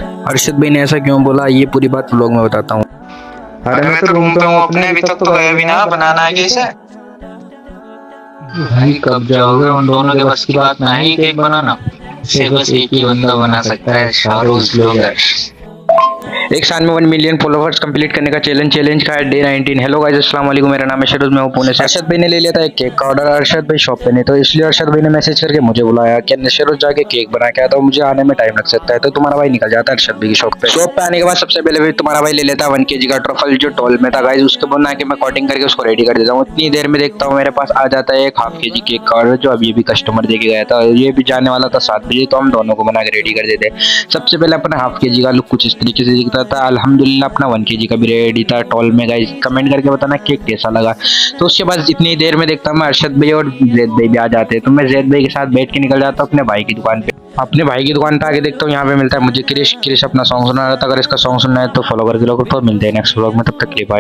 अरशद भाई ने ऐसा क्यों बोला, ये पूरी बात व्लॉग में बताता हूँ। अरे मैं तो रूम पे हूँ अपने, अभी तक तो गए भी ना, बनाना है कैसे? भाई कब जाओगे? उन दोनों के बस की बात ना है केक बनाना, सिर्फ बस एक ही बंदा बना सकता है, शाहरुख ब्लॉगर। एक साल में 1 मिलियन फॉलोवर्स कंप्लीट करने का चैलेंज का है डे 19। हेलो गाइस, अस्सलाम वालेकुम, मेरा नाम है शरोज, मैं हूं पुणे से। अरशद भाई ने ले लिया था एक केक का ऑर्डर, अरशद भाई शॉप पे नहीं, तो इसलिए अरशद भाई ने मैसेज करके मुझे बुलाया कि शरोज जाके केक बना के आता हूं, मुझे आने में टाइम लग सकता है। तो तुम्हारा भाई निकल जाता है अरशद भाई की शॉप पे आने के बाद सबसे पहले भाई तुम्हारा भाई ले लेता है 1 kg का ट्रफल जो टॉल में था गाइस, उसको बना के मैं कटिंग करके उसको रेडी कर देता हूँ। इतनी देर में देखता हूँ मेरे पास आ जाता है एक ½ kg केक का ऑर्डर, जो अभी भी कस्टमर दे के गया था। ये भी जाने वाला था 7 बजे, तो हम दोनों को बना के रेडी कर देते। सबसे पहले अपना ½ kg का लुक कुछ इस तरीके से दिखता था। अल्हम्दुलिल्लाह अपना 1 kg का भी रेडी था टॉल में गाइस। कमेंट करके बताना केक कैसा लगा। तो उसके बाद इतनी देर में देखता हूँ मैं अरशद भाई और जैद भाई भी आ जाते हैं, तो मैं जैद भाई के साथ बैठ के निकल जाता हूँ अपने भाई की दुकान पे। अपने भाई की दुकान पे आके देखता हूँ यहाँ पे मिलता है मुझे क्रिश। क्रिश अपना सॉन्ग सुना रहा था, अगर इसका सॉन्ग सुनना है तो फॉलो करके लोग, तो मिलते हैं नेक्स्ट व्लॉग में, तब तक के लिए बाय।